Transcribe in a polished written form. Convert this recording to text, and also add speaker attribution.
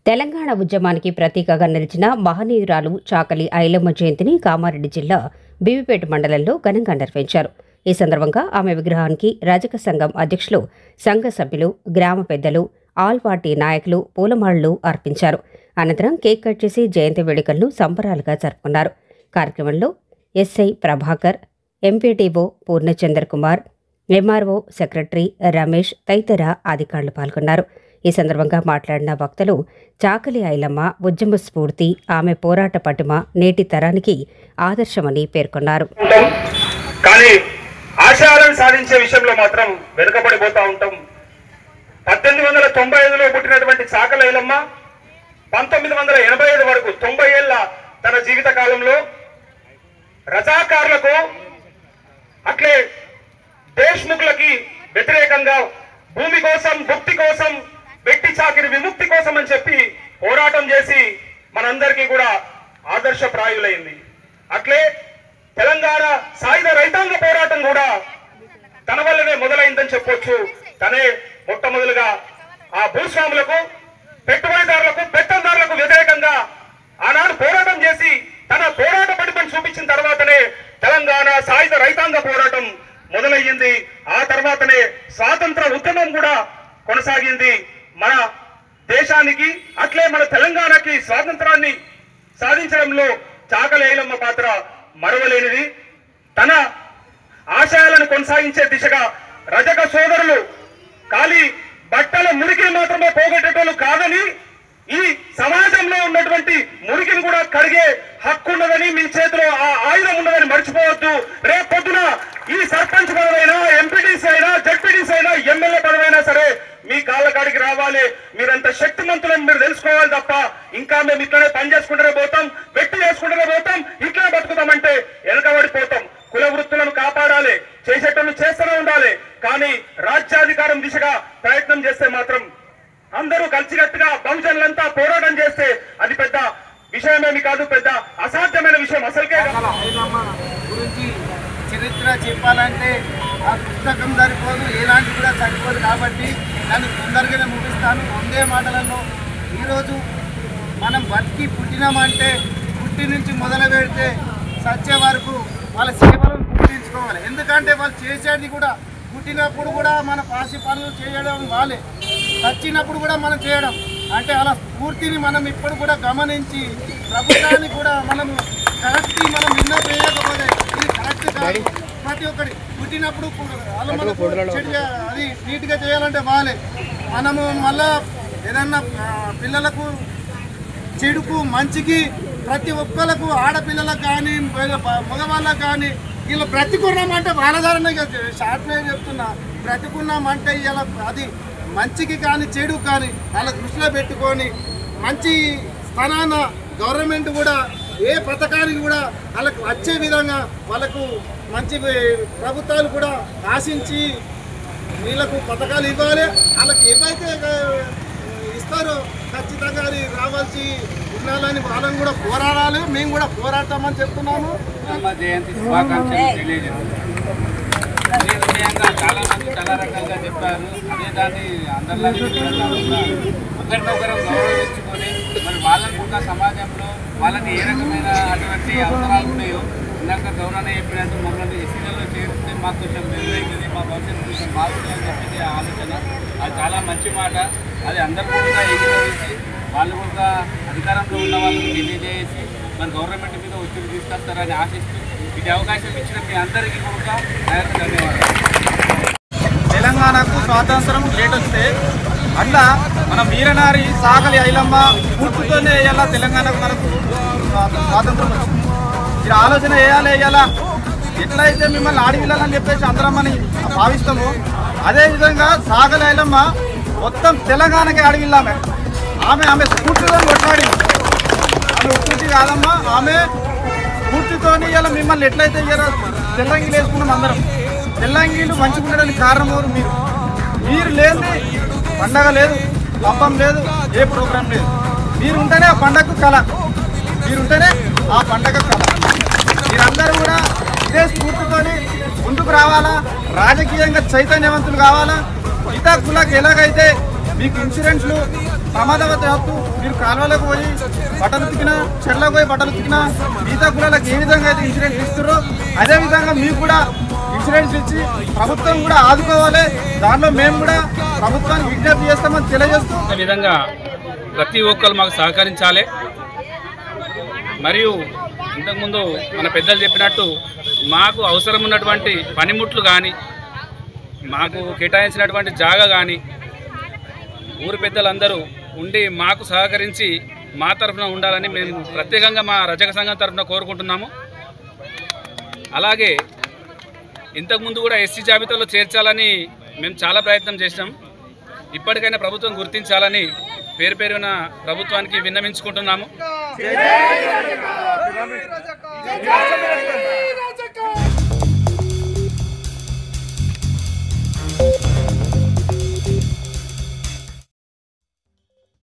Speaker 1: తెలంగాణ ఉద్యమానికి ప్రతీకగా నిలిచిన మహనీయురాలు చాకలి ఐలమ్మ జయంతిని కామారెడ్డి జిల్లా బీబీపేట మండలంలో ఘనంగా నిర్వహించారు. ఈ సందర్భంగా ఆమె విగ్రహానికి రజక సంఘం అధ్యక్షులు, సంఘ సభ్యులు, గ్రామ పెద్దలు, ఆల్ పార్టీ నాయకులు పూలమాలలు అర్పించారు. అనంతరం కేక్ కట్ చేసి జయంతి వేడుకలను సంబరాలుగా జరుపుకున్నారు. కార్యక్రమంలో SI Prabhakar, MPTO Purnachandra Kumar, MRO secretary Ramesh తదితర అధికారులు పాల్గొన్నారు. ఈ సందర్భంగా మాట్లాడిన వక్తలు చాకలి ఐలమ్మ ఉద్యమ స్ఫూర్తి, ఆమె పోరాట పటిమ నేటి తరానికి ఆదర్శమని పేర్కొన్నారు.
Speaker 2: కానీ ఆశయాలను సాధించే విషయంలో మాత్రం వెనుకబడిపోతూ ఉంటాం. 1895లో పుట్టినటువంటి చాకలి ఐలమ్మ 1985 వరకు 90 ఏళ్ల తన జీవిత కాలంలో రజాకారులకు అట్లే దేశ్ముఖులకి వ్యతిరేకంగా భూమి కోసం, భక్తి కోసం, వ్యక్తి చాకిరి విముక్తి కోసం అని చెప్పి పోరాటం చేసి మనందరికీ కూడా ఆదర్శప్రాయులైంది. అట్లే తెలంగాణ సాయుధ రైతాంగ పోరాటం కూడా తన వల్లనే మొదలైందని చెప్పొచ్చు. తనే మొట్టమొదలుగా ఆ భూస్వాములకు, పెట్టుబడిదారులకు, పెత్తందారులకు వ్యతిరేకంగా ఆనాడు పోరాటం చేసి తన పోరాట పటిమను చూపించిన తర్వాతనే తెలంగాణ సాయుధ రైతాంగ పోరాటం మొదలయ్యింది. ఆ తర్వాతనే స్వాతంత్ర ఉద్యమం కూడా కొనసాగింది. మన దేశానికి అట్లే మన తెలంగాణకి స్వాతంత్రాన్ని సాధించడంలో చాకలి ఐలమ్మ పాత్ర మరవలేనిది. తన ఆశయాలను కొనసాగించే దిశగా రజక సోదరులు ఖాళీ బట్టల మురికిని మాత్రమే పోగొట్టేటోళ్ళు కాదని, ఈ సమాజంలో ఉన్నటువంటి మురికిని కూడా కడిగే హక్కు ఉన్నదని, మీ చేతిలో ఆ ఆయుధం ఉన్నదని మర్చిపోవద్దు. రేపు పొద్దున ఈ సర్పంచ్ పదవైనా, ఎంపీటీసీ అయినా, జడ్పీటీసీ అయినా, ఎమ్మెల్యే పదవైనా సరే మీ కాళ్ళ కాడికి రావాలి. మీరంత శక్తిమంతులని మీరు తెలుసుకోవాలి తప్ప ఇంకా మేము ఇట్లనే పని చేసుకుంటూనే పోతాం, వెట్టి చేసుకుంటూనే పోతాం, ఇట్లనే బతుకుతామంటే వెనకబడిపోతాం. కుల వృత్తులను కాపాడాలి, చేసేటోళ్ళు చేస్తూనే ఉండాలి. కానీ రాజ్యాధికారం దిశగా ప్రయత్నం చేస్తే మాత్రం అందరూ కలిసికట్టుగా బహుజనులంతా పోరాటం చేస్తే అది పెద్ద విషయమేమి కాదు, పెద్ద అసాధ్యమైన విషయం అసలుకే.
Speaker 3: గురించి చరిత్ర చెప్పాలంటే ఆ పుస్తకం సరిపోదు, ఎలాంటి కూడా సరిపోదు. కాబట్టి దాన్ని తొందరగానే ముగిస్తాను. వందే మాటలలో ఈరోజు మనం బతికి పుట్టినామంటే పుట్టి నుంచి మొదలు పెడితే సచ్చే వరకు వాళ్ళ సేవలను గుర్తించుకోవాలి. ఎందుకంటే వాళ్ళు చేసేది కూడా పుట్టినప్పుడు కూడా మన పాసి పనులు చేయడం వాళ్ళే, చచ్చినప్పుడు కూడా మనం చేయడం అంటే అలా స్ఫూర్తిని మనం ఇప్పుడు కూడా గమనించి ప్రభుత్వాన్ని కూడా మనము కరెక్ట్ మనం నిన్న చేయకపోతే ఇది కరెక్ట్ కాదు. ప్రతి ఒక్కటి పుట్టినప్పుడు అది నీట్గా చేయాలంటే వాళ్ళే. మనము మళ్ళా ఏదన్నా పిల్లలకు చెడుకు మంచికి ప్రతి ఒక్కరికి, ఆడపిల్లలకు కానీ మగవాళ్ళకు కానీ ఇలా బ్రతికున్నామంటే వాళ్ళ ధరనే షార్ట్వే చెప్తున్నా. బ్రతికున్నామంటే ఇలా అది మంచికి కానీ చెడు కానీ వాళ్ళ దృష్టిలో పెట్టుకొని మంచి స్థానాన గవర్నమెంట్ కూడా ఏ పథకానికి కూడా వాళ్ళకు వచ్చే విధంగా వాళ్ళకు మంచి ప్రభుత్వాలు కూడా ఆశించి వీళ్ళకు పథకాలు ఇవ్వాలి. వాళ్ళకి ఏవైతే ఇస్తారో ఖచ్చితంగా అది రావాల్సి ఉండాలని వాళ్ళని కూడా పోరాడాలి. మేము కూడా పోరాడతామని చెప్తున్నాము.
Speaker 4: జయంతి శుభాకాంక్షలు తెలియజేస్తున్నాను. చాలా మంది చాలా రకాలుగా చెప్పారు. అదే దాన్ని అందరిలాగా ఒకరినొకరు గౌరవించుకొని మరి వాళ్ళకు ఉన్న సమాజంలో వాళ్ళకి ఏ రకమైన అటువంటి అవసరాలు ఉన్నాయో ఇందాక గౌరవ చెప్పినట్టు మమ్మల్ని ఎస్సీలలో చేరిస్తే మాకు కొంచెం మెరుగైతుంది, మా భవిష్యత్తు కొంచెం బాగుంటుందని చెప్పేది ఆలోచన. అది చాలా మంచి మాట. అది అందరూ కూడా ఏకీభవించి వాళ్ళు కూడా అధికారంలో ఉన్న వాళ్ళని తెలియజేసి మన గవర్నమెంట్ మీద ఒత్తిడి తీసుకొస్తారని ఆశిస్తూ ఇది అవకాశం ఇచ్చిన మీ అందరికీ కూడా ధన్యవాదాలు.
Speaker 3: తెలంగాణకు స్వాతంత్రం లేట్ వస్తే అట్లా మన వీరనారి చాకలి ఐలమ్మ పూర్తితోనే వేయాలా తెలంగాణకు మనకు స్వాతంత్రం వచ్చింది. ఇది ఆలోచన వేయాలా ఎట్లయితే మిమ్మల్ని ఆడపిల్లని చెప్పేసి అందరం అని భావిస్తాము, అదేవిధంగా చాకలి ఐలమ్మ మొత్తం తెలంగాణకి ఆడపిల్లామే. ఆమె స్ఫూర్తితో కొట్లాడింది. ఆమె స్ఫూర్తి కాదమ్మా, ఆమె స్ఫూర్తితో ఇలా మిమ్మల్ని ఎట్లయితే తెల్లంగిలు వేసుకున్నాం అందరం. తెల్లంగిలు మంచిగా ఉండడానికి కారణం ఎవరు? మీరు లేని పండగ లేదు, పబ్బం లేదు, ఏ ప్రోగ్రాం లేదు. మీరు ఉంటేనే ఆ పండగకు కళ, మీరుంటేనే ఆ పండగ కళ. మీరందరూ కూడా ఇదే స్ఫూర్తితో ముందుకు రావాలా, రాజకీయంగా చైతన్యవంతులు కావాలా. మిగతా కులకు ఎలాగైతే మీకు ఇన్సూరెన్స్లు ప్రమాదవత్తు మీరు కాలువలకు పోయి బట్టలు ఉతికినా, చెట్లకు పోయి బట్టలు ఉతికినా మిగతా కులాలకు ఏ విధంగా అయితే ఇన్సూరెన్స్ ఇస్తారో అదేవిధంగా మీకు కూడా ఇన్సూరెన్స్ ఇచ్చి ప్రభుత్వం కూడా ఆదుకోవాలి. దాంట్లో మేము కూడా ప్రభుత్వానికి విజ్ఞప్తి చేస్తామని తెలియజేస్తూ
Speaker 4: ఈ విధంగా ప్రతి ఒక్కరు మాకు సహకరించాలి. మరియు ఇంతకుముందు మన పెద్దలు చెప్పినట్టు మాకు అవసరం ఉన్నటువంటి పనిముట్లు కానీ, మాకు కేటాయించినటువంటి జాగా కానీ ఊరు పెద్దలందరూ ఉండి మాకు సహకరించి మా తరఫున ఉండాలని మేము ప్రత్యేకంగా మా రజక సంఘం తరఫున కోరుకుంటున్నాము. అలాగే ఇంతకుముందు కూడా ఎస్సీ జాబితాలో చేర్చాలని మేము చాలా ప్రయత్నం చేసినాం. ఇప్పటికైనా ప్రభుత్వం గుర్తించాలని పేరు పేరున ప్రభుత్వానికి విన్నవించుకుంటున్నాము.